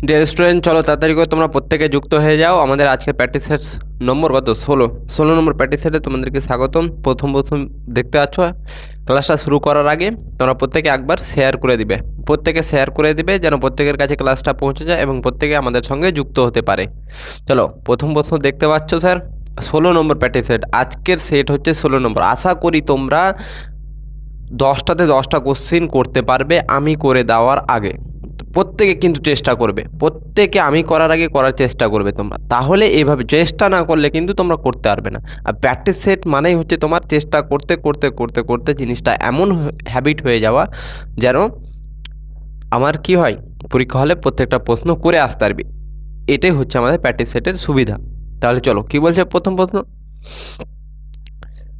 Dear student, চলো তাড়াতাড়ি করে তোমরা প্রত্যেকে যুক্ত হয়ে যাও। আমাদের আজকে প্র্যাকটিস সেট নম্বর কত? 16 নম্বর প্র্যাকটিস সেটে তোমাদেরকে স্বাগতম। প্রথম দেখতে পাচ্ছ, ক্লাসটা শুরু করার আগে তোমরা প্রত্যেকে একবার শেয়ার করে দিবে, প্রত্যেকে শেয়ার করে দিবে যেন প্রত্যেকের কাছে ক্লাসটা পৌঁছে যায় এবং প্রত্যেকে আমাদের সঙ্গে যুক্ত হতে পারে। চলো, প্রথম প্রশ্ন দেখতে পাচ্ছ স্যার, 16 নম্বর প্র্যাকটিস সেট। আজকের সেট হচ্ছে 16 নম্বর। আশা করি তোমরা 10টাতে 10টা কোশ্চেন করতে পারবে আমি করে দেওয়ার আগে। প্রত্যেকে কিন্তু চেষ্টা করবে, প্রত্যেকে আমি করার আগে করার চেষ্টা করবে তোমরা। তাহলে এইভাবে চেষ্টা না করলে কিন্তু তোমরা করতে পারবে না। আর প্র্যাকটিস সেট মানেই হচ্ছে তোমার চেষ্টা করতে করতে করতে করতে জিনিসটা এমন হ্যাবিট হয়ে যাওয়া যেন আমার কি হয়, পরীক্ষা হলে প্রত্যেকটা প্রশ্ন করে আসতে পারবি। এটাই হচ্ছে আমাদের প্র্যাকটিস সেটের সুবিধা। তাহলে চলো, কি বলছে প্রথম প্রশ্ন।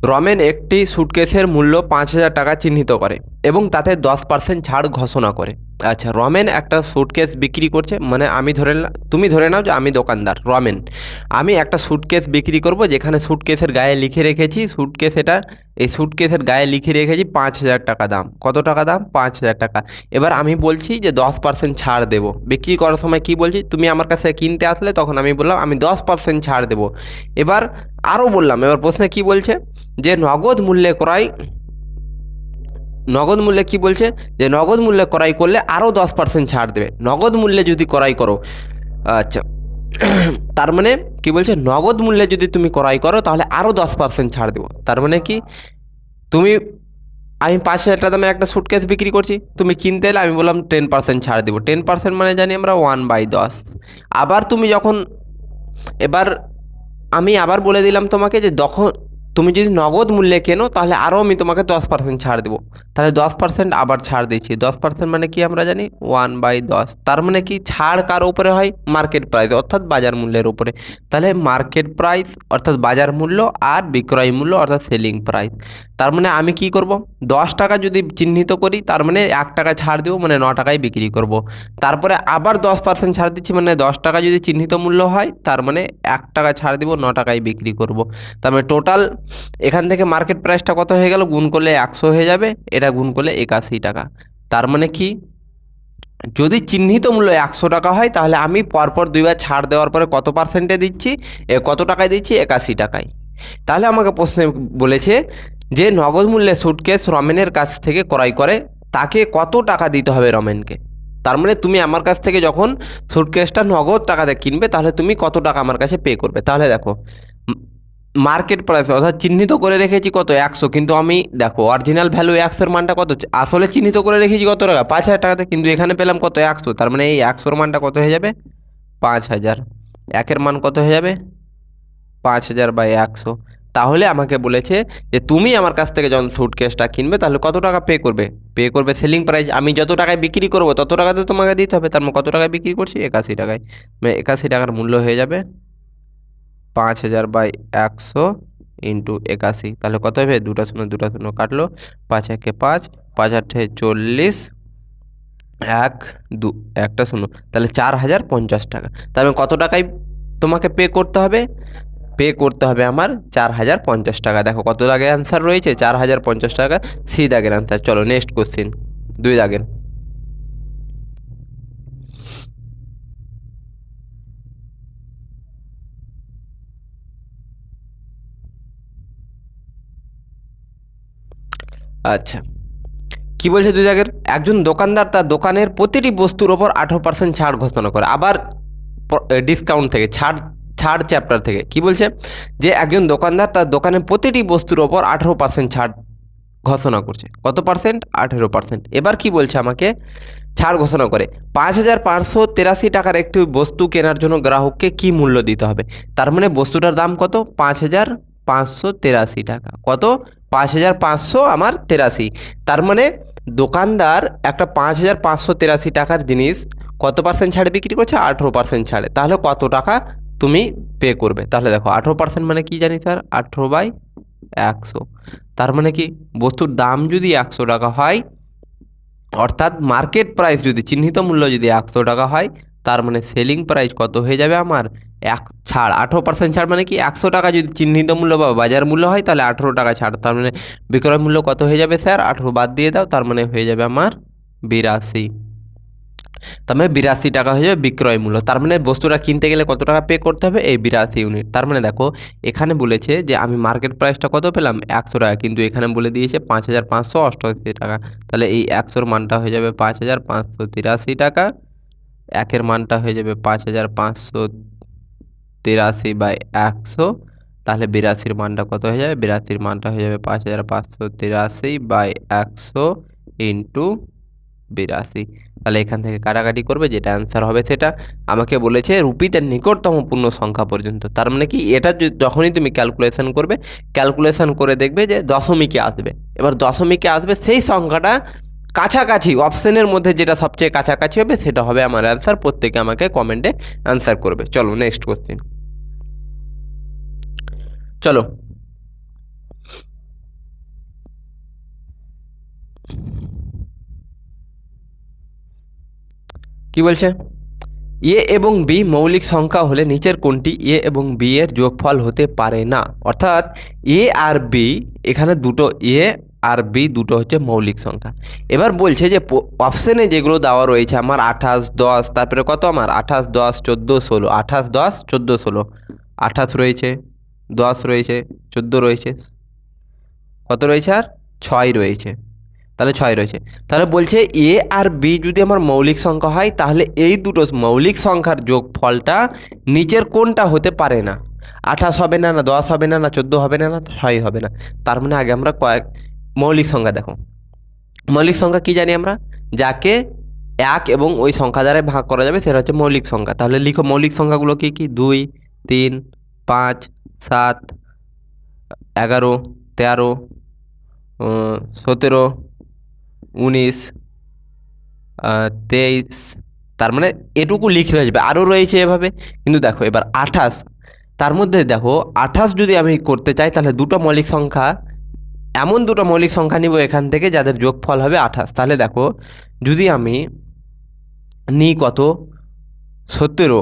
রমেন একটি সুটকেসের মূল্য 5,000 টাকা চিহ্নিত করে এবং তাতে 10% ছাড় ঘোষণা করে। আচ্ছা, রমেন একটা সুটকেস বিক্রি করছে, মানে আমি তুমি ধরে নাও যে আমি দোকানদার রমেন। আমি একটা সুটকেস বিক্রি করব, যেখানে সুটকেসের গায়ে লিখে রেখেছি, এই সুটকেসের গায়ে লিখে রেখেছি 5,000 টাকা দাম। কত টাকা দাম? 5,000 টাকা। এবার আমি বলছি যে 10% ছাড় দেবো। বিক্রি করার সময় কি বলছি, তুমি আমার কাছে কিনতে আসলে তখন আমি বললাম আমি 10% ছাড় দেবো। এবার আরও বললাম, এবার প্রশ্নে কি বলছে যে নগদ মূল্যে কি বলছে যে নগদ মূল্যে ক্রয় করলে আরও 10% ছাড় দেবে। নগদ মূল্যে যদি ক্রয় করো, আচ্ছা, তার মানে কি বলছে, নগদ মূল্যে যদি তুমি ক্রয় করো তাহলে আরও 10% ছাড় দেবো। তার মানে কি, আমি 5,000 টাকা দামের একটা সুটকেস বিক্রি করছি, তুমি কিনতে এলে আমি বললাম 10% ছাড় দেবো। 10% মানে জানি আমরা 1/10। আবার তুমি যখন, এবার আমি আবার বলে দিলাম তোমাকে যে তুমি যদি নগদ মূল্যে কেনো তাহলে আরও আমি তোমাকে 10% ছাড় দেবো। তাহলে 10% আবার ছাড় দিচ্ছি। 10% মানে কি আমরা জানি 1/10। তার মানে কি, ছাড় কার উপরে হয়? মার্কেট প্রাইস অর্থাৎ বাজার মূল্যের উপরে। তাহলে মার্কেট প্রাইস অর্থাৎ বাজার মূল্য আর বিক্রয় মূল্য অর্থাৎ সেলিং প্রাইস। তার মানে আমি কি করব, 10 টাকা যদি চিহ্নিত করি তার মানে 1 টাকা ছাড় দেবো, মানে 9 টাকায় বিক্রি করব। তারপরে আবার 10% ছাড় দিচ্ছি, মানে 10 টাকা যদি চিহ্নিত মূল্য হয় তার মানে 1 টাকা ছাড় দিব, 9 টাকায় বিক্রি করব। তার মানে টোটাল এখান থেকে মার্কেট প্রাইসটা কত হয়ে গেল, গুণ করলে 100 হয়ে যাবে, এটা গুণ করলে 81 টাকা। তার মানে কি, যদি চিহ্নিত মূল্য 100 টাকা হয় তাহলে আমি পরপর দুইবার ছাড় দেওয়ার পরে কত পার্সেন্টে দিচ্ছি, কত টাকায় দিচ্ছি? 81 টাকায়। তাহলে আমাকে প্রশ্নে বলেছে যে নগদ মূল্যে সুটকেস রমেনের কাছ থেকে ক্রয় করে তাকে কত টাকা দিতে হবে রমেনকে। তার মানে তুমি আমার কাছ থেকে যখন সুটকেসটা নগদ টাকাতে কিনবে তাহলে তুমি কত টাকা আমার কাছে পে করবে। তাহলে দেখো, মার্কেট প্রাইস অর্থাৎ চিহ্নিত করে রেখেছি কত, 100, কিন্তু আমি দেখো অরিজিনাল ভ্যালু 100-এর মানটা কত, আসলে চিহ্নিত করে রেখেছি কত টাকা, 5,000 টাকাতে, কিন্তু এখানে পেলাম কত, 100। তার মানে এই 100-এর মানটা কত হয়ে যাবে, 5,000। একের মান কত হয়ে যাবে, 5,000/100। তাহলে আমাকে বলেছে যে তুমি আমার কাছ থেকে যখন সুটকেসটা কিনবে তাহলে কত টাকা পে করবে সেলিং প্রাইস। আমি যত টাকায় বিক্রি করবো তত টাকা তো তোমাকে দিতে হবে। তার মানে কত টাকায় বিক্রি করছি, 81 টাকায়। মানে 81 টাকার মূল্য হয়ে যাবে 5,000/100 ইন্টু 81। তাহলে কত হবে, 2টা শূন্য কাটলো, 5 একে 5, 5 8 40, 1 2 একটা শূন্য, তাহলে 4,050 টাকা। তাহলে কত টাকায় তোমাকে পে করতে হবে, আমার 4,050 টাকা। দেখো কত দাগের অ্যান্সার রয়েছে, 4,050 টাকা, সি দাগের অ্যান্সার। চলো নেক্সট কোশ্চিন, 2 দাগের। আচ্ছা, কি বলছে 2 দাগের, একজন দোকানদার তার দোকানের প্রতিটি বস্তুর ওপর 18% ছাড় ঘোষণা করে। আবার ডিসকাউন্ট থেকে ছাড় চ্যাপ্টার থেকে কি বলছে, যে একজন দোকানদার তার দোকানের প্রতিটি বস্তুর ওপর 18% ছাড় ঘোষণা করছে। কত পার্সেন্ট, 18%। এবার কি বলছে আমাকে, ছাড় ঘোষণা করে 5,583 টাকার একটি বস্তু কেনার জন্য গ্রাহককে কি মূল্য দিতে হবে। তার মানে বস্তুটার দাম কত, 5,583 টাকা। কত, 5,500 আমার 83। তার মানে দোকানদার একটা 5,583 টাকার জিনিস কত পার্সেন্ট ছাড়ে বিক্রি করছে, 18% ছাড়ে। তাহলে কত টাকা তুমি পে করবে। তাহলে দেখো 18% মানে কি জানি স্যার, 18/100। তার মানে কি, বস্তুর দাম যদি 100 টাকা হয়, অর্থাৎ মার্কেট প্রাইস যদি চিহ্নিত মূল্য যদি 100 টাকা হয়, তার মানে সেলিং প্রাইস কত হয়ে যাবে আমার, ছাড় 18% ছাড় মানে কি, 100 টাকা যদি চিহ্নিত মূল্য বা বাজার মূল্য হয় তাহলে 18 টাকা ছাড়। তার মানে বিক্রয় মূল্য কত হয়ে যাবে স্যার, 18 বাদ দিয়ে দাও, তার মানে হয়ে যাবে আমার 82। তার মানে 82 টাকা হয়ে যাবে বিক্রয় মূল্য। তার মানে বস্তুটা কিনতে গেলে কত টাকা পে করতে হবে? এই 82 ইউনিট। তার মানে দেখো এখানে বলেছে যে আমি মার্কেট প্রাইসটা কত পেলাম? 100 টাকা, কিন্তু এখানে বলে দিয়েছে 5588 টাকা। তাহলে এই 100-র মানটা হয়ে যাবে 5583 টাকা, একের মানটা হয়ে যাবে 5583 বাই 100। তাহলে 82-র মানটা কত হয়ে যাবে? 82-র মানটা হয়ে যাবে 5583 বাই 100 ইন্টু 82। তাহলে এখান থেকে কাটাকাটি করবে, যেটা অ্যান্সার হবে সেটা। আমাকে বলেছে রুপিতে নিকটতম পূর্ণ সংখ্যা পর্যন্ত। তার মানে কি এটা যখনই তুমি ক্যালকুলেশন করবে, ক্যালকুলেশন করে দেখবে যে দশমিকে আসবে। এবার দশমিকে আসবে সেই সংখ্যাটা কাছাকাছি অপশনের মধ্যে যেটা সবচেয়ে কাছাকাছি হবে সেটা হবে আমার অ্যান্সার। প্রত্যেকে আমাকে কমেন্টে অ্যান্সার করবে। চলো নেক্সট কোশ্চেন। চলো কি বলছে? এ এবং বি মৌলিক সংখ্যা হলে নিচের কোনটি এ এবং বি এর যোগফল হতে পারে না? অর্থাৎ এ আর বি, এখানে দুটো এ আর বি দুটো হচ্ছে মৌলিক সংখ্যা। এবার বলছে যে অপশানে যেগুলো দেওয়া রয়েছে আমার 28, 10, তারপরে কত আমার 28, 10, 14, 16, 28, 10, 14, 16, 28 রয়েছে, 10 রয়েছে, 14 রয়েছে, কত রয়েছে আর 6 রয়েছে। তাহলে 6 রয়েছে। তাহলে বলছে এ আর বি যদি আমার মৌলিক সংখ্যা হয় তাহলে এই দুটো মৌলিক সংখ্যার যোগফলটা নিচের কোনটা হতে পারে না? 28 হবে না, না 10 হবে না, না 14 হবে না, না 6 হবে না। তার মানে আগে আমরা কয়েক মৌলিক সংখ্যা দেখো। মৌলিক সংখ্যা কি জানি আমরা? যাকে 1 এবং ওই সংখ্যা দ্বারা ভাগ করা যাবে সেটা হচ্ছে মৌলিক সংখ্যা। তাহলে লিখো মৌলিক সংখ্যাগুলো কি কি? 2, 3, 5, 7, 11, 13, 17, 19, 23। তার মানে এটুকু লিখে যাবে, আরও রয়েছে এভাবে। কিন্তু দেখো এবার 28, তার মধ্যে দেখো 28 যদি আমি করতে চাই তাহলে দুটো মৌলিক সংখ্যা, এমন দুটো মৌলিক সংখ্যা নিব এখান থেকে যাদের যোগফল হবে 28। তাহলে দেখো যদি আমি নিই কত 17,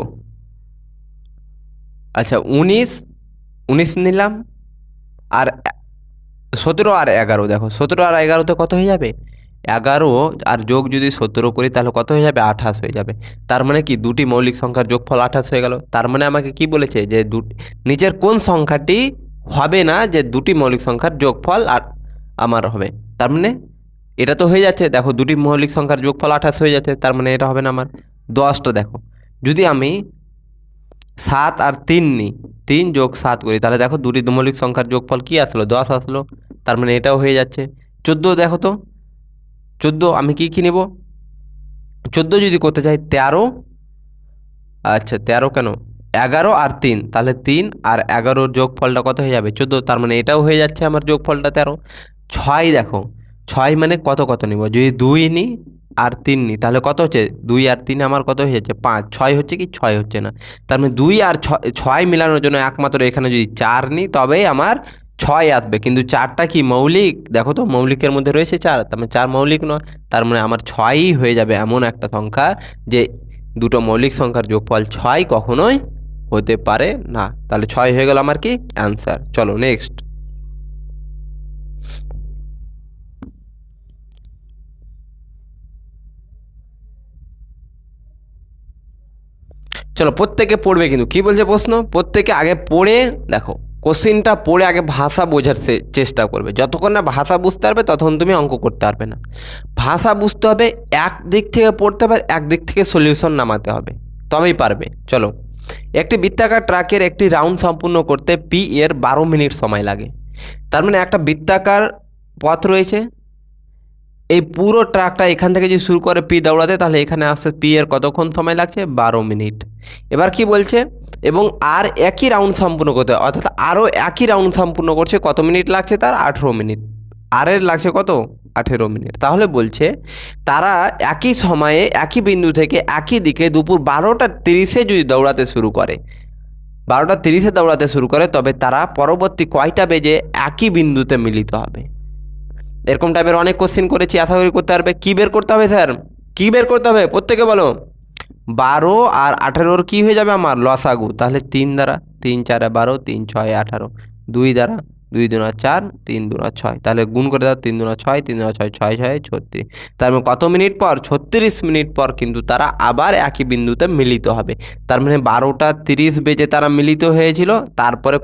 আচ্ছা 19 নিলাম, আর 17 আর 11, দেখো 17 আর 11তে কত হয়ে যাবে? 11 আর যোগ যদি 17 করি তাহলে কত হয়ে যাবে? 28 হয়ে যাবে। তার মানে কি দুটি মৌলিক সংখ্যার যোগফল 28 হয়ে গেল। তার মানে আমাকে কি বলেছে যে নিচের কোন সংখ্যাটি হবে না যে দুটি মৌলিক সংখ্যার যোগফল আমার হবে? তার মানে এটা তো হয়ে যাচ্ছে, দেখো দুটি মৌলিক সংখ্যার যোগফল 28 হয়ে যাচ্ছে, তার মানে এটা হবে না আমার। 10টা দেখো যদি আমি 7 আর 3 নিই, 3 যোগ 7 করি, তাহলে দেখো দুটি মৌলিক সংখ্যার যোগফল কি আসলো? 10 আসলো। তার মানে এটাও হয়ে যাচ্ছে। 14 দেখো তো, 14 আমি কি নেব? 14 যদি করতে চাই 13, আচ্ছা 13 কেন, 11 আর 3, তাহলে 3 আর 11 যোগফলটা কত হয়ে যাবে? 14। তার মানে এটাও হয়ে যাচ্ছে আমার যোগফলটা 13। 6 দেখো, 6 মানে কত কত নিব? যদি 2 নিই আর 3 নিই তাহলে কত হচ্ছে? 2 আর 3 আমার কত হয়ে যাচ্ছে? 5। 6 হচ্ছে কি? 6 হচ্ছে না। তার মানে 2 আর 6 মিলানোর জন্য একমাত্র এখানে যদি 4 নিই তবেই আমার 6 আসবে। কিন্তু 4টা কি মৌলিক? দেখো তো মৌলিকের মধ্যে রয়েছে 4, তার মানে 4 মৌলিক নয়। তার মানে আমার 6ই হয়ে যাবে এমন একটা সংখ্যা যে দুটো মৌলিক সংখ্যার যোগফল 6 কখনোই হতে পারে না। তাহলে 6 হয়ে গেল আমার কি অ্যান্সার। চলো নেক্সট। চলো প্রত্যেকে পড়বে, কিন্তু কি বলছে প্রশ্ন? প্রত্যেকে আগে পড়ে দেখো, কোশ্চেনটা পড়ে আগে ভাষা বোঝার চেষ্টা করবে। যতক্ষণ না ভাষা বুঝতে পারবে ততক্ষণ তুমি অঙ্ক করতে পারবে না। ভাষা বুঝতে হবে, এক দিক থেকে পড়তে হবে, এক দিক থেকে সলিউশন নামাতে হবে, তবেই পারবে। চলো, একটি বৃত্তাকার ট্রাকের একটি রাউন্ড সম্পূর্ণ করতে পি এর 12 মিনিট সময় লাগে। তার মানে একটা বৃত্তাকার পথ রয়েছে, এই পুরো ট্রাকটা এখান থেকে যদি শুরু করে পি দৌড়াতে তাহলে এখানে আসতে পি এর কতক্ষণ সময় লাগছে? 12 মিনিট। এবার কি বলছে? এবং আর একই রাউন্ড সম্পূর্ণ করতে, অর্থাৎ আরও একই রাউন্ড সম্পূর্ণ করছে, কত মিনিট লাগছে তার? 18 মিনিট। আর এর লাগছে কত? 18 মিনিট। তাহলে বলছে তারা একই সময়ে একই বিন্দু থেকে একই দিকে দুপুর 12টা 30-এ যদি দৌড়াতে শুরু করে, 12টা 30-এ দৌড়াতে শুরু করে, তবে তারা পরবর্তী কয়টা বেজে একই বিন্দুতে মিলিত হবে? এরকম টাইপের অনেক কোশ্চেন করেছি, আশা করি করতে পারবে। কী বের করতে হবে স্যার? কী বের করতে হবে প্রত্যেকে বলো? 12 আর 18-র কী হয়ে যাবে আমার? লসাগু। তাহলে 3 দ্বারা, 3 4 12, 3 6 18, 2 দ্বারা 2 দুনা 4, 3 দুনা 6, তাহলে গুণ করে দাও, 3 দুনা 6, 3 দুনা 6, 6 6 36। তার মানে কত মিনিট পর? 36 মিনিট পর কিন্তু তারা আবার একই বিন্দুতে মিলিত হবে। তার মানে 12টা 30 বেজে তারা মিলিত হয়েছিল, তারপরে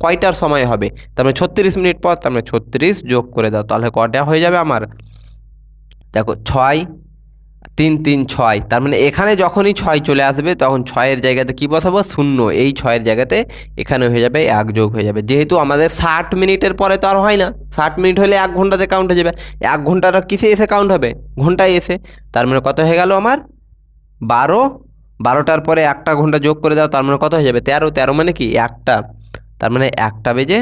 কয়টার সময় হবে? তার মানে 36 মিনিট পর, তার মানে 36 যোগ করে দাও, তাহলে কটা হয়ে যাবে আমার? দেখো 6 3 3 6, তার মানে এখানে যখনই 6 চলে আসবে তখন 6-এর জায়গাতে কি বসাবো? 0। এই 6-এর জায়গাতে এখানে হয়ে যাবে 1 যোগ হয়ে যাবে। যেহেতু আমাদের 60 মিনিটের পরে তো আর হয় না, 60 মিনিট হলে 1 ঘন্টাতে কাউন্ট হয়ে যাবে। 1 ঘন্টাটা কিসে এসে কাউন্ট হবে? ঘন্টায় এসে। তার মানে কত হয়ে গেল আমার? 12। 12টার পরে 1টা ঘন্টা যোগ করে দাও, তার মানে কত হয়ে যাবে? 13। 13 মানে কি? 1টা। তার মানে 1টা বেজে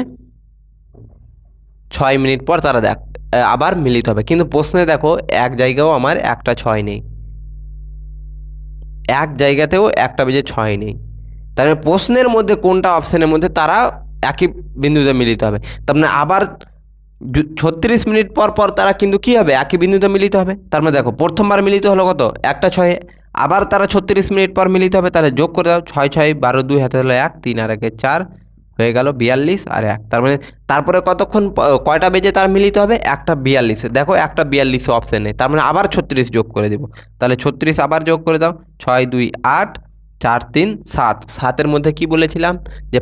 6 মিনিট পর তারা আবার মিলিত হবে। কিন্তু প্রশ্নে দেখো এক জায়গাও আমার 1টা 6 নেই, এক জায়গাতেও 1টা বেজে 6 নেই। তার মানে প্রশ্নের মধ্যে কোনটা অপশানের মধ্যে তারা একই বিন্দুতে মিলিত হবে? তার মানে আবার 36 মিনিট পর পর তারা কিন্তু কী হবে? একই বিন্দুতে মিলিত হবে। তার মানে দেখো প্রথমবার মিলিত হলো কত? 1টা 6-এ, আবার তারা 36 মিনিট পর মিলিত হবে, তাহলে যোগ করে দাও, 6 6 12 2 হাতে হলো 1, 3 আর 1 4 হয়ে গেল 42 আর 1। তার মানে তারপরে কতক্ষণ কয়টা বেজে তার মিলিত হবে? 1টা 42-এ। দেখো 1টা 42 অপশান নেই, তার মানে আবার 36 যোগ করে দেবো, তাহলে 36 আবার যোগ করে দাও, 6 2 8 4 3 7। 7-এর মধ্যে কি বলেছিলাম? যে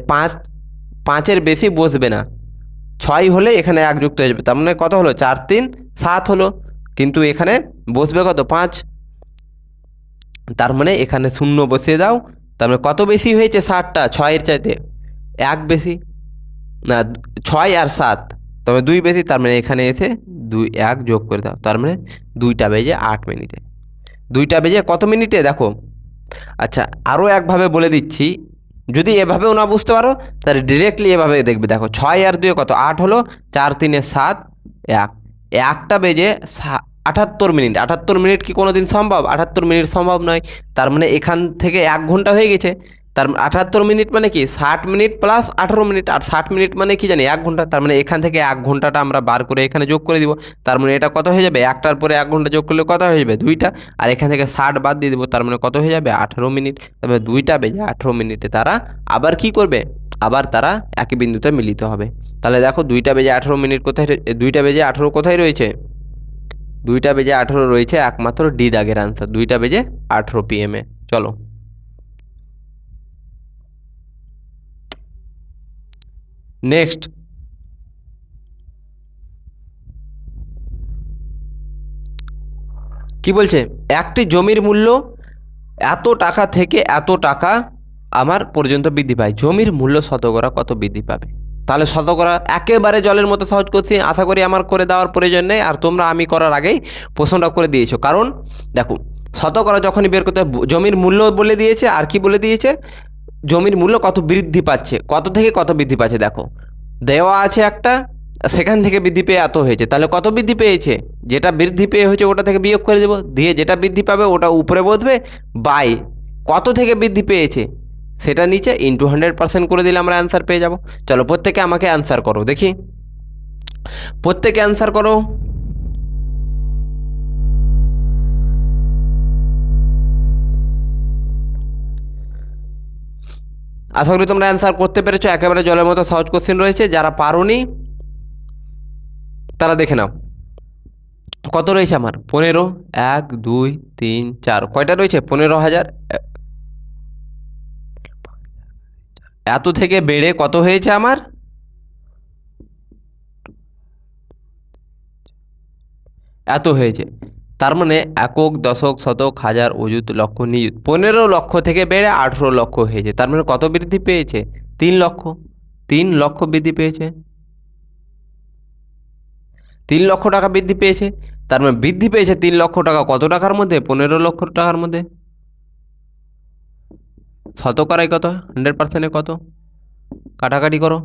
5-এর বেশি বসবে না, 6 হলে এখানে 1 যুক্ত হয়ে যাবে। তার মানে কত হলো? 4 3 7 হলো, কিন্তু এখানে বসবে কত? 5। তার মানে এখানে 0 বসিয়ে দাও। তার মানে কত বেশি হয়েছে? 60টা 6-এর চাইতে 1 বেশি, না 6 আর 7, তবে 2 বেশি। তার মানে এখানে এসে 2 1 যোগ করে দাও, তার মানে 2টা বেজে 8 মিনিটে। 2টা বেজে কত মিনিটে? দেখো, আচ্ছা আরও একভাবে বলে দিচ্ছি, যদি এভাবেও না বুঝতে পারো তাহলে ডিরেক্টলি এভাবে দেখবে। দেখো 6 আর 2 কত? 8 হলো, 4 3 7 1, 1টা বেজে 78 মিনিট। 78 মিনিট কি কোনো দিন সম্ভব? 78 মিনিট সম্ভব নয়। তার মানে এখান থেকে 1 ঘন্টা হয়ে গেছে। তার 78 মিনিট মানে কি? 60 মিনিট প্লাস 18 মিনিট, আর 60 মিনিট মানে কি জানি? 1 ঘন্টা। তার মানে এখান থেকে 1 ঘন্টাটা আমরা বার করে এখানে যোগ করে দিব। তার মানে এটা কত হয়ে যাবে? 1টার পরে 1 ঘন্টা যোগ করলে কত হয়ে যাবে? 2টা। আর এখান থেকে 60 বাদ দিয়ে দেবো, তার মানে কত হয়ে যাবে? 18 মিনিট। তবে 2টা বেজে 18 মিনিটে তারা আবার কি করবে? আবার তারা একই বিন্দুতে মিলিত হবে। তাহলে দেখো 2টা বেজে 18 মিনিট কোথায়? 2টা বেজে 18 কোথায় রয়েছে? 2টা বেজে 18 রয়েছে একমাত্র ডি দাগের আনসার, 2টা বেজে 18 PM-এ। চলো নেক্সট। কি বলছে? একটি জমির মূল্য এত টাকা থেকে এত টাকা আমার পর্যন্ত বৃদ্ধি পায়, জমির মূল্য শতকরা কত বৃদ্ধি পাবে? তাহলে শতকরা একেবারে জলের মতো সহজ করছি, আশা করি আমার করে দেওয়ার প্রয়োজন নেই, আর তোমরা আমি করার আগেই প্রশ্নটা করে দিয়েছো। কারণ দেখো শতকরা যখনই বের করতে জমির মূল্য বলে দিয়েছে, আর কি বলে দিয়েছে? জমির মূল্য কত বৃদ্ধি পাচ্ছে, কত থেকে কত বৃদ্ধি পাচ্ছে। দেখো দেওয়া আছে একটা, সেখান থেকে বৃদ্ধি পেয়ে এত হয়েছে, তাহলে কত বৃদ্ধি পেয়েছে? যেটা বৃদ্ধি পেয়ে হয়েছে ওটা থেকে বিয়োগ করে দেবো, দিয়ে যেটা বৃদ্ধি পাবে ওটা উপরে বসবে, বাই কত থেকে বৃদ্ধি পেয়েছে সেটা নিচে ইন্টু 100% করে দিলে আমরা অ্যান্সার পেয়ে যাব। চলো প্রত্যেকে আমাকে অ্যান্সার করো দেখি, প্রত্যেকে অ্যান্সার করো। আশা করি তোমরা অ্যান্সার করতে পেরেছো, একেবারে জলের মতো সহজ কোশ্চেন রয়েছে। যারা পারোনি তারা দেখে নাও। কত রয়েছে আমার? 15, 1 2 3 4, কয়টা রয়েছে? 15,000। এত থেকে বেড়ে কত হয়েছে আমার? এত হয়েছে। তার মানে একক, দশক, শতক, হাজার, অযুত, লক্ষ, নিযুত 15 লক্ষ থেকে বেড়ে 18 লক্ষ হয়েছে। তার মানে কত বৃদ্ধি পেয়েছে? 3 লক্ষ। 3 লক্ষ বৃদ্ধি পেয়েছে, 3 লক্ষ টাকা বৃদ্ধি পেয়েছে। তার মানে বৃদ্ধি পেয়েছে 3 লক্ষ টাকা কত টাকার মধ্যে? 15 লক্ষ টাকার মধ্যে। শতকরায় কত? 100%-এ কত? কাটাকাটি করো,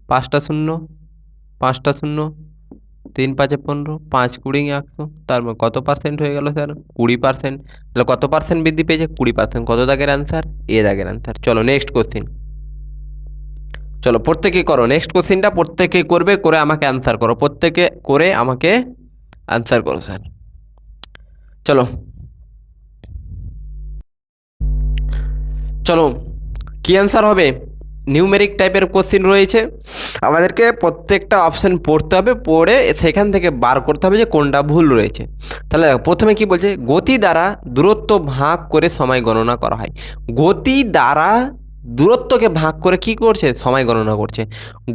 5টা শূন্য, 5টা শূন্য, 3 5 15, 5 20 100। তার কত পার্সেন্ট হয়ে গেল স্যার? 20%। তাহলে কত পার্সেন্ট বৃদ্ধি পেয়েছে? 20%। কত দাগের অ্যান্সার? এ দাগের অ্যান্সার। চলো নেক্সট কোশ্চিন, চলো প্রত্যেকে করো নেক্সট কোশ্চিনটা, প্রত্যেকে করবে, করে আমাকে অ্যান্সার করো, প্রত্যেকে করে আমাকে অ্যান্সার করো স্যার। চলো চলো কি অ্যান্সার হবে? নিউমেরিক টাইপের কোশ্চিন রয়েছে, আমাদেরকে প্রত্যেকটা অপশান পড়তে হবে, পড়ে সেখান থেকে বার করতে হবে যে কোনটা ভুল রয়েছে। তাহলে দেখো প্রথমে কি বলছে, গতি দ্বারা দূরত্ব ভাগ করে সময় গণনা করা হয়। গতি দ্বারা দূরত্বকে ভাগ করে কি করছে, সময় গণনা করছে।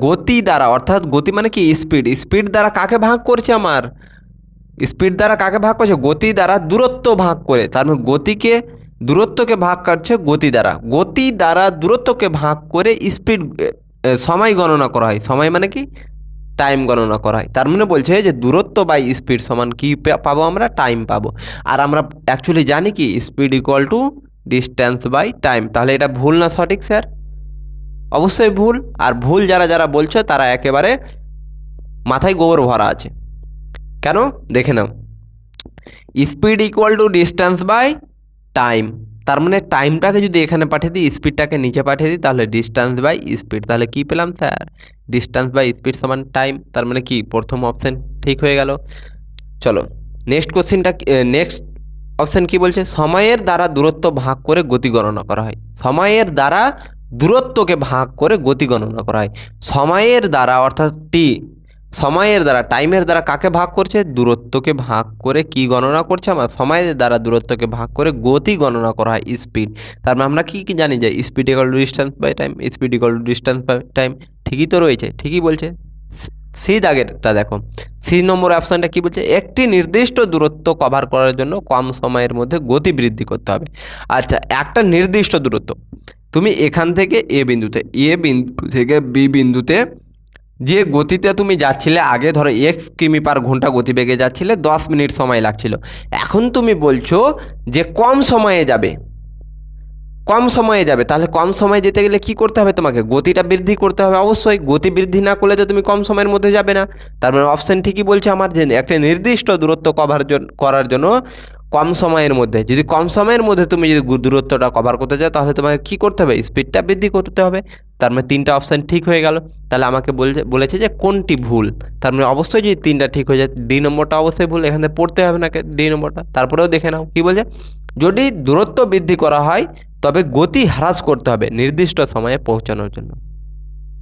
গতি দ্বারা অর্থাৎ গতি মানে কি, স্পিড, স্পিড দ্বারা কাকে ভাগ করছে, আমার স্পিড দ্বারা কাকে ভাগ করছে, গতি দ্বারা দূরত্ব ভাগ করে। তার মানে গতিকে দূরত্বকে ভাগ করছে গতি দ্বারা, গতি দ্বারা দূরত্বকে ভাগ করে স্পিড সময় গণনা করা হয়। সময় মানে কি, টাইম গণনা করা হয়। তার মানে বলছে যে দূরত্ব বাই স্পিড সমান কি পাবো আমরা, টাইম পাবো। আর আমরা অ্যাকচুয়ালি জানি কি, speed equal to distance by time. তাহলে এটা ভুল না সঠিক স্যার? অবশ্যই ভুল। আর ভুল যারা যারা বলছো তারা একেবারে মাথায় গোবর ভরা আছে। কেন দেখে নাও, speed equal to distance by time. তার মানে টাইমটাকে যদি এখানে পাঠিয়ে দিই, স্পিডটাকে নিচে পাঠিয়ে দিই, তাহলে ডিস্ট্যান্স বাই স্পিড। তাহলে কি পেলাম স্যার, ডিস্ট্যান্স বাই স্পিড সমান টাইম। তার মানে কি, প্রথম অপশান ঠিক হয়ে গেল। চলো নেক্সট কোশ্চিনটা, নেক্সট অপশান কি বলছে, সময়ের দ্বারা দূরত্ব ভাগ করে গতি গণনা করা হয়। সময়ের দ্বারা দূরত্বকে ভাগ করে গতি গণনা করা হয়। সময়ের দ্বারা অর্থাৎ টি, সময়ের দ্বারা, টাইমের দ্বারা কাকে ভাগ করছে, দূরত্বকে ভাগ করে কি গণনা করছে, আমার সময়ের দ্বারা দূরত্বকে ভাগ করে গতি গণনা করা হয়, স্পিড। তার মানে আমরা কি কি জানি যে speed equal to distance by time, speed equal to distance by time. ঠিকই তো রয়েছে, ঠিকই বলছে। সি দাগেরটা দেখো, সি নম্বর অপশানটা কি বলছে, একটি নির্দিষ্ট দূরত্ব কভার করার জন্য কম সময়ের মধ্যে গতি বৃদ্ধি করতে হবে। আচ্ছা, একটা নির্দিষ্ট দূরত্ব, তুমি এখান থেকে এ বিন্দু থেকে বি বিন্দুতে যে গতিতে তুমি যাচ্ছিলে, আগে ধরো 1 কিমি/ঘন্টা গতিবেগে যাচ্ছিলে, 10 মিনিট সময় লাগছিল। এখন তুমি বলছো যে কম সময়ে যাবে, কম সময়ে যাবে। তাহলে কম সময়ে যেতে গেলে কি করতে হবে, তোমাকে গতিটা বৃদ্ধি করতে হবে। অবশ্যই গতি বৃদ্ধি না করলে তো তুমি কম সময়ের মধ্যে যাবে না। তার মানে অপশান ঠিকই বলছে আমার, যে একটা নির্দিষ্ট দূরত্ব করার জন্য কম সময়ের মধ্যে, যদি কম সময়ের মধ্যে তুমি যদি দূরত্বটা কভার করতে চাও, তাহলে তোমাকে কি করতে হবে, স্পিডটা বৃদ্ধি করতে হবে। তার মানে 3টা অপশান ঠিক হয়ে গেল। তাহলে আমাকে বলেছে যে কোনটি ভুল। তার মানে অবশ্যই যদি 3টা ঠিক হয়ে যায়, ডি নম্বরটা অবশ্যই ভুল, এখানে পড়তে হবে না ডি নম্বরটা। তারপরেও দেখে নাও কি বলছে, যদি দূরত্ব বৃদ্ধি করা হয় তবে গতি হ্রাস করতে হবে নির্দিষ্ট সময়ে পৌঁছানোর জন্য।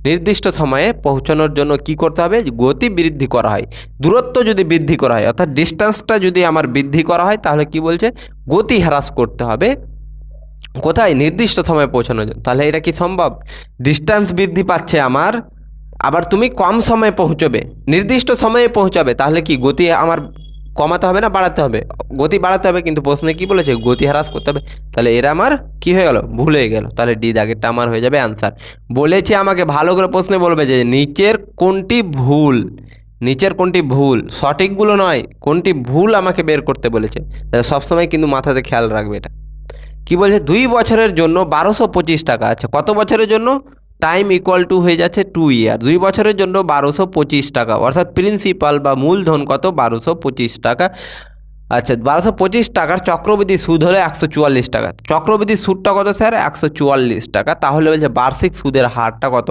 নির্দিষ্ট সময়ে পৌঁছানোর জন্য কি করতে হবে, গতি বৃদ্ধি করা হয়। দূরত্ব যদি বৃদ্ধি করা হয়, অর্থাৎ ডিস্টেন্সটা যদি আমার বৃদ্ধি করা হয়, তাহলে কি বলছে, গতি হ্রাস করতে হবে কোথায়, নির্দিষ্ট সময়ে পৌঁছানোর জন্য। তাহলে এটা কি সম্ভব, ডিস্টেন্স বৃদ্ধি পাচ্ছে আমার, আবার তুমি কম সময়ে পৌঁছবে, নির্দিষ্ট সময়ে পৌঁছাবে, তাহলে কি গতি আমার কমাতে হবে না বাড়াতে হবে, গতি বাড়াতে হবে। কিন্তু প্রশ্নে কি বলেছে, গতি হ্রাস করতে হবে। তাহলে এরা আমার কি হয়ে গেল, ভুল হয়ে গেল। তাহলে ডি দাগেরটা আমার হয়ে যাবে আনসার। বলেছে আমাকে ভালো করে প্রশ্নে বলবে যে নিচের কোনটি ভুল, নিচের কোনটি ভুল, সঠিকগুলো নয়, কোনটি ভুল আমাকে বের করতে বলেছে। তাহলে সবসময় কিন্তু মাথাতে খেয়াল রাখবে এটা। কি বলছে, 2 বছরের জন্য 1225 টাকা। আচ্ছা, কত বছরের জন্য, টাইম ইকুয়াল টু হয়ে যাচ্ছে 2 ইয়ার। 2 বছরের জন্য 1225 টাকা, অর্থাৎ প্রিন্সিপাল বা মূলধন কত, 1225 টাকা। আচ্ছা, 1225 টাকার চক্রবৃদ্ধি সুদ হলো 144 টাকা। চক্রবৃদ্ধি সুদটা কত স্যার, 144 টাকা। তাহলে বলছে বার্ষিক সুদের হারটা কত,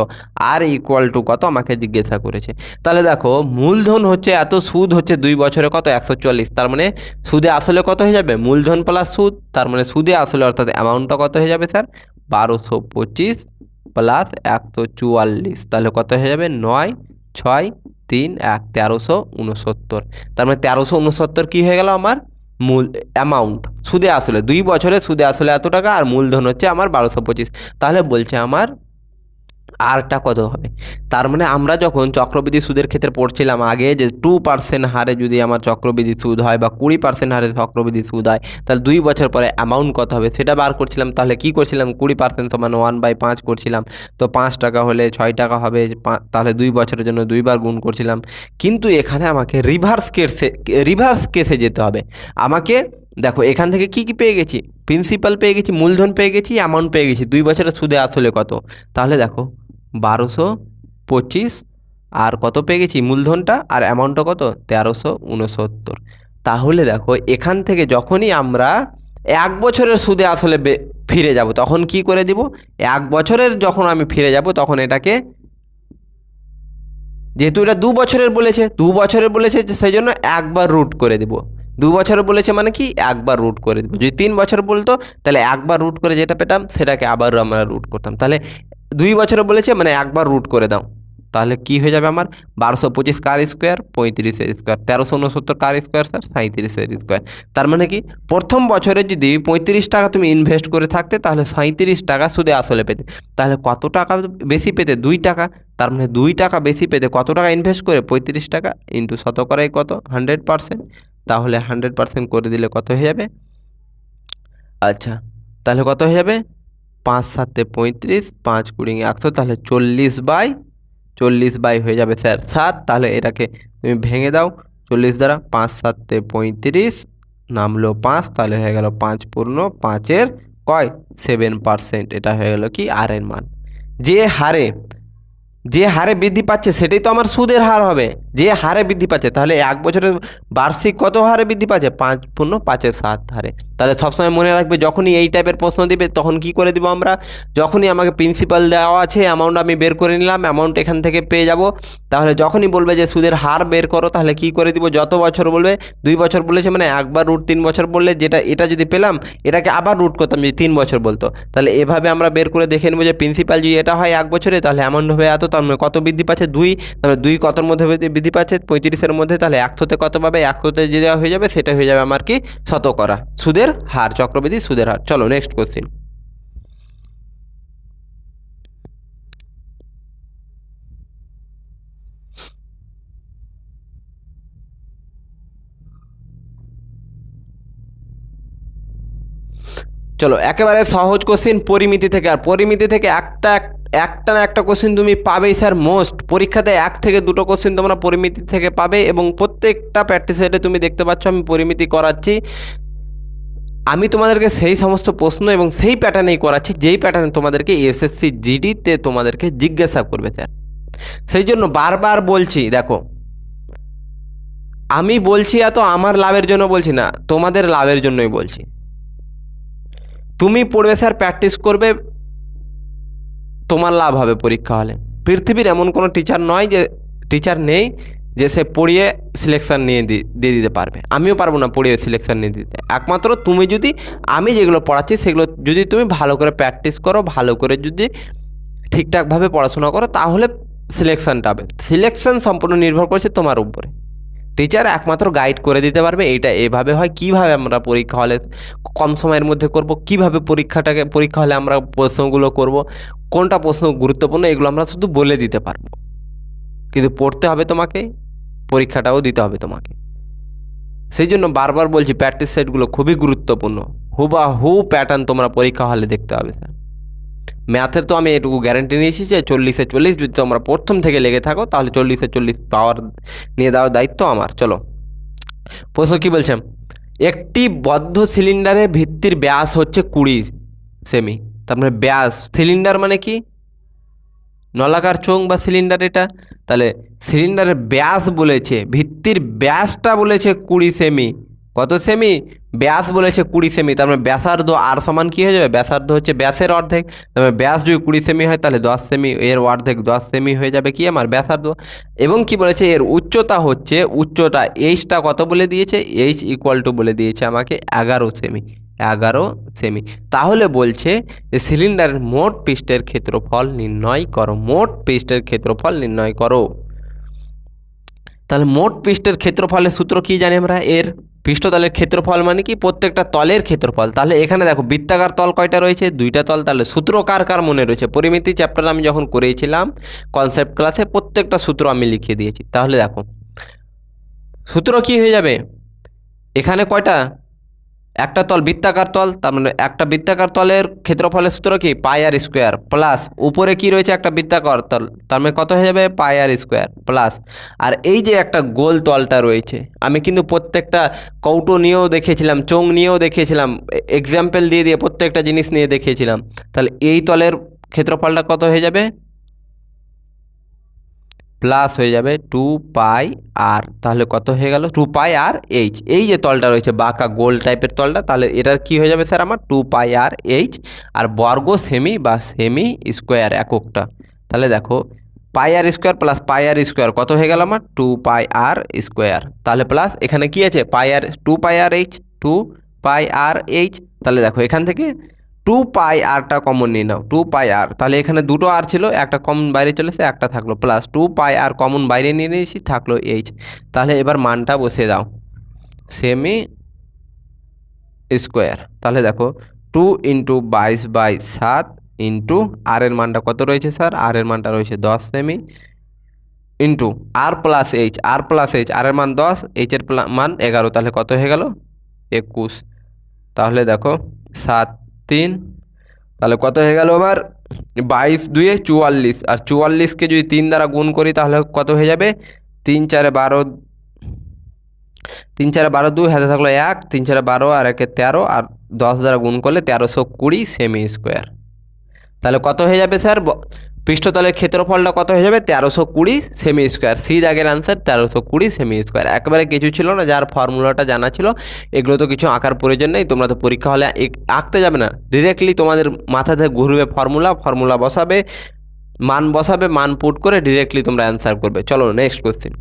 আর ইকুয়াল টু কত আমাকে জিজ্ঞাসা করেছে। তাহলে দেখো, মূলধন হচ্ছে এত, সুদ হচ্ছে 2 বছরে কত, 144। তার মানে সুদে আসলে কত হয়ে যাবে, মূলধন প্লাস সুদ। তার মানে সুদে আসলে অর্থাৎ অ্যামাউন্টটা কত হয়ে যাবে স্যার, 1225 প্লাস 144। তাহলে কত হয়ে যাবে, 9, 6, 3, 1, 1369। তার মানে 1369 কী হয়ে গেল আমার মূল অ্যামাউন্ট, সুদে আসলে 2 বছরে সুদে আসলে এত টাকা, আর মূলধন হচ্ছে আমার 1225। তাহলে বলছে আমার আরটা কত হবে। তার মানে আমরা যখন চক্রবৃদ্ধি সুদের ক্ষেত্রে পড়ছিলাম আগে, যে 2% হারে যদি আমার চক্রবৃদ্ধি সুদ হয় বা 20% হারে চক্রবৃদ্ধি সুদ হয়, তাহলে 2 বছর পরে অ্যামাউন্ট কত হবে সেটা বার করছিলাম। তাহলে কি করছিলাম, 20% সমান 1/5 করছিলাম। তো 5 টাকা হলে 6 টাকা হবে, তাহলে 2 বছরের জন্য 2 বার গুণ করছিলাম। কিন্তু এখানে আমাকে রিভার্স কেসে যেতে হবে। আমাকে দেখো, এখান থেকে কি কি পেয়ে গেছি, প্রিন্সিপাল পেয়ে গেছি, মূলধন পেয়ে গেছি, অ্যামাউন্ট পেয়ে গেছি, 2 বছরের সুদে আসলে কত। তাহলে দেখো 1225, আর কত পেয়ে গেছি মূলধনটা, আর অ্যামাউন্টটা কত, 1369। তাহলে দেখো, এখান থেকে যখনই আমরা 1 বছরের সুদে আসলে ফিরে যাব, তখন কি করে দিব, 1 বছরের যখন আমি ফিরে যাব, তখন এটাকে, যেহেতু এটা 2 বছরের বলেছে, 2 বছরের বলেছে, সেই জন্য একবার রুট করে দেব। 2 বছরের বলেছে মানে কি, একবার রুট করে দেবো। যদি 3 বছর বলতো, তাহলে একবার রুট করে যেটা পেতাম সেটাকে আবারও আমরা রুট করতাম। তাহলে 2 বছরে বলেছে মানে একবার রুট করে দাও, তাহলে কি হয়ে যাবে আমার 1225 কার স্কোয়ার 35 স্কোয়ার 1369 কার স্কোয়ার স্যার 37 স্কোয়ার। তার মানে কি প্রথম বছরে যদি 35 টাকা তুমি ইনভেস্ট করে থাকতে তাহলে 37 টাকা সুদে আসলে পেতে। তাহলে কত টাকা বেশি পেতে? 2 টাকা। তার মানে 2 টাকা বেশি পেতে কত টাকা ইনভেস্ট করে? 35 টাকা ইন্টু শতকরাই কত 100%, তাহলে 100% করে দিলে কত হয়ে যাবে? আচ্ছা তাহলে কত হয়ে যাবে? 5 7 35, 5 20 100, তাহলে 40/40 হয়ে যাবে স্যার 7। তাহলে এটাকে তুমি ভেঙে দাও 40 দ্বারা, 5 7 35 নামলো 5, তাহলে হয়ে গেল 5 পূর্ণ 5-এর কয় 7%। এটা হয়ে গেল কি আর এর মান। যে হারে বৃদ্ধি পাচ্ছে সেটাই তো আমার সুদের হার হবে। যে হারে বৃদ্ধি পাচ্ছে, তাহলে 1 বছরে বার্ষিক কত হারে বৃদ্ধি পাচ্ছে? 5 পূর্ণ 5-এর 7 হারে। তাহলে সবসময় মনে রাখবে যখনই এই টাইপের প্রশ্ন দিবে তখন কি করে দিব আমরা? যখনই আমাকে প্রিন্সিপাল দেওয়া আছে, অ্যামাউন্ট আমি বের করে নিলাম, অ্যামাউন্ট এখান থেকে পেয়ে যাব, তাহলে যখনই বলবে যে সুদের হার বের করো, তাহলে কি করে দিব? যত বছর বলবে, 2 বছর বলেছে মানে একবার রুট, 3 বছর বললে এটা যদি পেলাম এটাকে আবার রুট করতাম যদি 3 বছর বলতো। তাহলে এভাবে আমরা বের করে দেখে নেবো যে প্রিন্সিপাল যদি এটা হয় 1 বছরে, তাহলে অ্যামাউন্ট হবে এত, তার মানে কত বৃদ্ধি পাচ্ছে? 2। তাহলে 2 কতর মধ্যে বৃদ্ধি পাচ্ছে? 35-এর মধ্যে। তাহলে 100-তে কত পাবে? 100-তে যে দেওয়া হয়ে যাবে সেটা হয়ে যাবে আমার কি শতকরা সুদের হার, চক্রবৃদ্ধি সুদের হার। চলো নেক্সট কোশ্চিন। চলো একেবারে সহজ কোশ্চিন পরিমিতি থেকে। আর পরিমিতি থেকে একটা না একটা কোশ্চিন তুমি পাবেই স্যার মোস্ট। পরীক্ষাতে 1 থেকে 2টো কোশ্চিন তোমরা পরিমিতি থেকে পাবে, এবং প্রত্যেকটা প্র্যাকটিস সেটে তুমি দেখতে পাচ্ছ আমি পরিমিতি করাচ্ছি। আমি তোমাদেরকে সেই সমস্ত প্রশ্ন এবং সেই প্যাটার্নেই করাচ্ছি যেই প্যাটার্নে তোমাদেরকে এসএসসি জিডিতে তোমাদেরকে জিজ্ঞাসা করবে স্যার। সেই জন্য বারবার বলছি, দেখো আমি বলছি এত আমার লাভের জন্য বলছি না, তোমাদের লাভের জন্যই বলছি। তুমি পড়বে স্যার, প্র্যাকটিস করবে, তোমার লাভ হবে পরীক্ষা হলে। পৃথিবীর এমন কোনো টিচার নেই যে সে পড়িয়ে সিলেকশান দিয়ে দিতে পারবে। আমিও পারবো না পড়িয়ে সিলেকশান নিয়ে দিতে। একমাত্র তুমি যদি আমি যেগুলো পড়াচ্ছি সেগুলো যদি তুমি ভালো করে প্র্যাকটিস করো, ভালো করে যদি ঠিকঠাকভাবে পড়াশোনা করো, তাহলে সিলেকশানটা হবে। সিলেকশান সম্পূর্ণ নির্ভর করছে তোমার উপরে। টিচার একমাত্র গাইড করে দিতে পারবে এইটা এভাবে হয়, কিভাবে আমরা পরীক্ষা হলে কম সময়ের মধ্যে করব, কিভাবে পরীক্ষা হলে আমরা প্রশ্নগুলো করব, কোনটা প্রশ্ন গুরুত্বপূর্ণ, এগুলো আমরা শুধু বলে দিতে পারবো। কিন্তু পড়তে হবে তোমাকে, পরীক্ষাটাও দিতে হবে তোমাকে। সেই জন্য বারবার বলছি প্র্যাকটিস সেটগুলো খুবই গুরুত্বপূর্ণ। হুবাহু প্যাটার্ন তোমরা পরীক্ষা হলে দেখতে হবে স্যার। ম্যাথের তো আমি এটুকু গ্যারেন্টি নিয়েছি যে 40-এ 40 যদি তোমরা প্রথম থেকে লেগে থাকো তাহলে 40-এ 40 পাওয়ার নিয়ে দেওয়ার দায়িত্ব আমার। চলো প্রশ্ন কী বলছে? একটি বদ্ধ সিলিন্ডারের ভিত্তির ব্যাস হচ্ছে 20 সেমি। তার মানে ব্যাস, সিলিন্ডার মানে কি নলাকার চোঙ বা সিলিন্ডার এটা। তাহলে সিলিন্ডারের ব্যাস বলেছে, ভিত্তির ব্যাসটা বলেছে 20 সেমি। কত সেমি? ব্যাস বলেছে 20 সেমি। তার মানে ব্যাসার্ধ আর সমান কী হয়ে যাবে? ব্যাসার্ধ হচ্ছে ব্যাসের অর্ধেক। তার মানে ব্যাস যদি 20 সেমি হয় তাহলে 10 সেমি, এর অর্ধেক 10 সেমি হয়ে যাবে কি আমার ব্যাসার্ধ। এবং কি বলেছে? এর উচ্চতা হচ্ছে, উচ্চতা এইচটা কত বলে দিয়েছে? এইচ ইকুয়াল টু বলে দিয়েছে আমাকে 11 সেমি। 11 সেমি। তাহলে বলছে যে সিলিন্ডারের মোট পৃষ্ঠের ক্ষেত্রফল নির্ণয় করো। মোট পৃষ্ঠের ক্ষেত্রফল নির্ণয় করো। তাহলে মোট পৃষ্ঠের ক্ষেত্রফলের সূত্র কি জানি আমরা? এর পৃষ্ঠতলের ক্ষেত্রফল মানে কি? প্রত্যেকটা তলের ক্ষেত্রফল। তাহলে এখানে দেখো বৃত্তাকার তল কয়টা রয়েছে? 2টা তল। তাহলে সূত্র কার কার মনে রয়েছে? পরিমিতি চ্যাপ্টার আমি যখন করেছিলাম কনসেপ্ট ক্লাসে প্রত্যেকটা সূত্র আমি লিখিয়ে দিয়েছি। তাহলে দেখো সূত্র কি হয়ে যাবে? এখানে কয়টা? একটা তল বৃত্তাকার তল, তার মানে একটা বৃত্তাকার তলের ক্ষেত্রফলের সূত্র কি? পাই আর স্কোয়ার, প্লাস উপরে কি রয়েছে? একটা বৃত্তাকার তল, তার মানে কত হয়ে যাবে? পাই আর স্কোয়ার, প্লাস আর এই যে একটা গোল তলটা রয়েছে, আমি কিন্তু প্রত্যেকটা কৌটো নিয়েও দেখিয়েছিলাম, চোঙ নিয়েও দেখিয়েছিলাম, এক্সাম্পল দিয়ে দিয়ে প্রত্যেকটা জিনিস নিয়ে দেখিয়েছিলাম। তাহলে এই তলের ক্ষেত্রফলটা কত হয়ে যাবে? প্লাস হয়ে যাবে 2 পাই আর, তাহলে কত হয়ে গেল? 2 পাই আর এইচ। এই যে তলটা রয়েছে বাঁকা গোল টাইপের তলটা, তাহলে এটার কি হয়ে যাবে স্যার আমার? 2 পাই আর এইচ, আর বর্গ সেমি বা সেমি স্কোয়ার এককটা। তাহলে দেখো পাই আর স্কোয়ার প্লাস পাই আর স্কোয়ার কত হয়ে গেল আমার? 2 পাই আর স্কোয়ার। তাহলে প্লাস এখানে কি আছে? পাই আর 2 পাই আর এইচ, 2 পাই আর এইচ। তাহলে দেখো এখান থেকে টু পাই আরটা কমন নিয়ে নাও, টু পাই আর, তাহলে এখানে দুটো আর ছিল, একটা কমন বাইরে চলেছে, একটা থাকলো, প্লাস টু পাই আর কমন বাইরে নিয়ে নিয়েছি, থাকলো এইচ। তাহলে এবার মানটা বসিয়ে দাও, সেমি স্কোয়ার। তাহলে দেখো 2 × 22/7 ইন্টু আর এর মানটা কত রয়েছে স্যার, আর এর মানটা রয়েছে 10 সেমি, ইন্টু আর প্লাস এইচ, আর প্লাস এইচ, আর এর মান 10, এইচের মান 11, তাহলে কত হয়ে গেল 21। তাহলে দেখো 7 3, তাহলে কত হয়ে গেল আবার 22 2 44, আর 44কে যদি 3 দ্বারা গুণ করি তাহলে কত হয়ে যাবে 3 4 12, 3 4 12 2 হাতে থাকলো 1, 3 4 12 আর 1 13, আর 10 দ্বারা গুণ করলে 1320 সেমি স্কোয়ার। তাহলে কত হয়ে যাবে স্যার, পৃষ্ঠতলের ক্ষেত্রফলটা কত হয়ে যাবে 1320 সেমি স্কোয়ার। সি দাগের আনসার 1320 সেমি স্কোয়ার। একেবারে কিছু ছিল না, যার ফর্মুলাটা জানা ছিল, এগুলো তো কিছু আঁকার প্রয়োজন নেই, তোমরা তো পরীক্ষা হলে আঁকতে যাবে না, ডিরেক্টলি তোমাদের মাথা থেকে ঘুরবে ফর্মুলা বসাবে, মান পুট করে ডিরেক্টলি তোমরা অ্যান্সার করবে। চলো নেক্সট কোশ্চেন।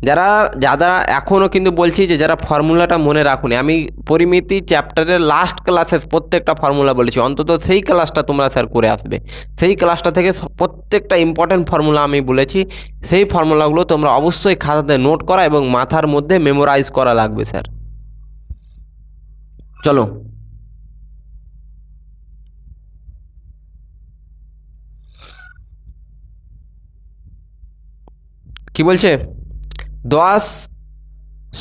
যারা এখনও কিন্তু বলছি যে যারা ফর্মুলাটা মনে রাখুনি, আমি পরিমিতি চ্যাপ্টারের লাস্ট ক্লাসে প্রত্যেকটা ফর্মুলা বলেছি, অন্তত সেই ক্লাসটা তোমরা স্যার করে আসবে। সেই ক্লাসটা থেকে প্রত্যেকটা ইম্পর্টেন্ট ফর্মুলা আমি বলেছি, সেই ফর্মুলাগুলো তোমরা অবশ্যই খাতাতে নোট করা এবং মাথার মধ্যে মেমোরাইজ করা লাগবে স্যার। চলো কি বলছে, 10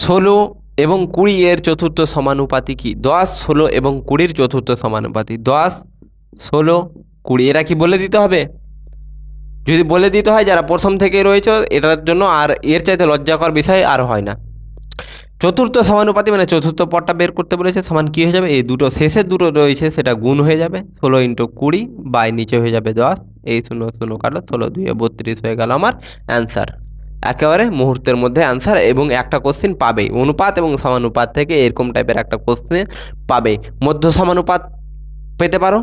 16 এবং 20 এর চতুর্থ সমানুপাতি কি? 10 16 এবং 20 চতুর্থ সমানুপাতি, 10 16 20, এরা কি বলে দিতে হবে? যদি বলে দিতে হয়, যারা প্রথম থেকে রয়েছে এটার জন্য আর এর চাইতে লজ্জাকর বিষয় আর হয় না। চতুর্থ সমানুপাতি মানে চতুর্থ পদটা বের করতে বলেছে, সমান কী হয়ে যাবে, এই দুটো শেষের দুটো রয়েছে সেটা গুণ হয়ে যাবে, 16 × 20 বাই নিচে হয়ে যাবে 10, এই 0 0 কাটো, 16 2 32 হয়ে গেল আমার অ্যান্সার। একেবারে মুহূর্তের মধ্যে অ্যান্সার, এবং একটা কোশ্চেন পাবেই অনুপাত এবং সমানুপাত থেকে, এরকম টাইপের একটা কোশ্চেন পাবেই। মধ্য সমানুপাত পেতে পারো,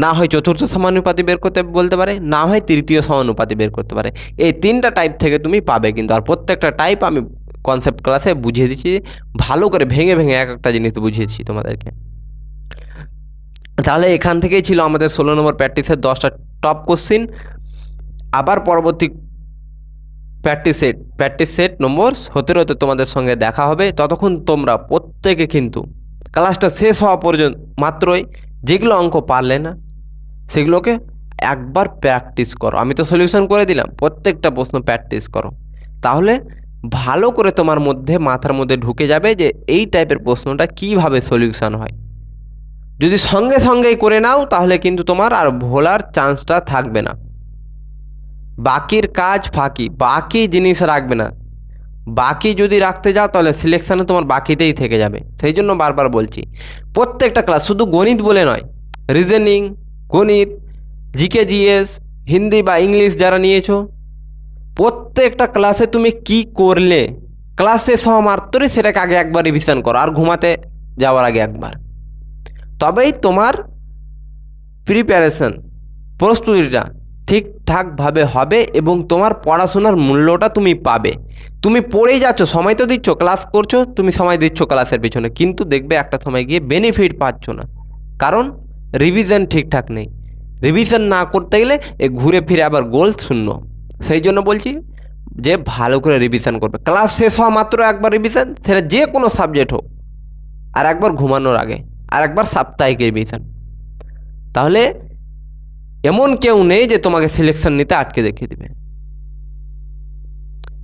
না হয় চতুর্থ সমানুপাতি বের করতে বলতে পারে, না হয় তৃতীয় সমানুপাতি বের করতে পারে, এই তিনটা টাইপ থেকে তুমি পাবে কিন্তু। আর প্রত্যেকটা টাইপ আমি কনসেপ্ট ক্লাসে বুঝিয়ে দিচ্ছি, ভালো করে ভেঙে ভেঙে এক একটা জিনিস বুঝিয়েছি তোমাদেরকে। তাহলে এখান থেকেই ছিল আমাদের 16 নম্বর প্র্যাকটিসের 10টা টপ কোশ্চিন। আবার পরবর্তী প্র্যাকটিস সেট নম্বর 17তে তোমাদের সঙ্গে দেখা হবে। ততক্ষণ তোমরা প্রত্যেকে কিন্তু ক্লাসটা শেষ হওয়া পর্যন্ত মাত্রই যেগুলো অঙ্ক পারলে না সেগুলোকে একবার প্র্যাকটিস করো। আমি তো সলিউশন করে দিলাম, প্রত্যেকটা প্রশ্ন প্র্যাকটিস করো, তাহলে ভালো করে তোমার মধ্যে মাথার মধ্যে ঢুকে যাবে যে এই টাইপের প্রশ্নটা কিভাবে সলিউশন হয়। যদি সঙ্গে সঙ্গেই করে নাও তাহলে কিন্তু তোমার আর ভোলার চান্সটা থাকবে না। বাকির কাজ ফাঁকি, বাকি জিনিস রাখবে না, বাকি যদি রাখতে যাও তাহলে সিলেকশানে তোমার বাকিতেই থেকে যাবে। সেই জন্য বারবার বলছি, প্রত্যেকটা ক্লাস, শুধু গণিত বলে নয়, রিজনিং, গণিত, জিকে জিএস, হিন্দি বা ইংলিশ যারা নিয়েছো, প্রত্যেকটা ক্লাসে তুমি কি করলে, ক্লাস শেষ হওয়া মাত্রই সেটাকে আগে একবার রিভিশন করো, আর ঘুমাতে যাওয়ার আগে একবার, তবেই তোমার প্রিপারেশন, প্রস্তুতিটা ঠিকঠাকভাবে হবে এবং তোমার পড়াশোনার মূল্যটা তুমি পাবে। তুমি পড়েই যাচ্ছ, সময় তো দিচ্ছ, ক্লাস করছো, তুমি সময় দিচ্ছ ক্লাসের পিছনে, কিন্তু দেখবে একটা সময় গিয়ে বেনিফিট পাচ্ছ না, কারণ রিভিশন ঠিকঠাক নেই। রিভিশন না করতে গেলে ঘুরে ফিরে আবার গোল শূন্য। সেই জন্য বলছি যে ভালো করে রিভিশন করবে, ক্লাস শেষ হওয়া মাত্র একবার রিভিশন, সেটা যে কোনো সাবজেক্ট হোক, আর একবার ঘুমানোর আগে, আর একবার সাপ্তাহিক রিভিশন। তাহলে এমন কেউ নেই যে তোমাকে সিলেকশন নিতে আটকে দেখিয়ে দেবে।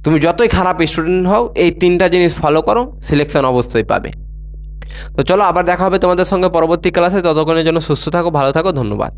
তুমি যতই খারাপ স্টুডেন্ট হও, এই তিনটা জিনিস ফলো করো, সিলেকশন অবশ্যই পাবে। তো চলো আবার দেখা হবে তোমাদের সঙ্গে পরবর্তী ক্লাসে, ততক্ষণের জন্য সুস্থ থাকো, ভালো থাকো, ধন্যবাদ।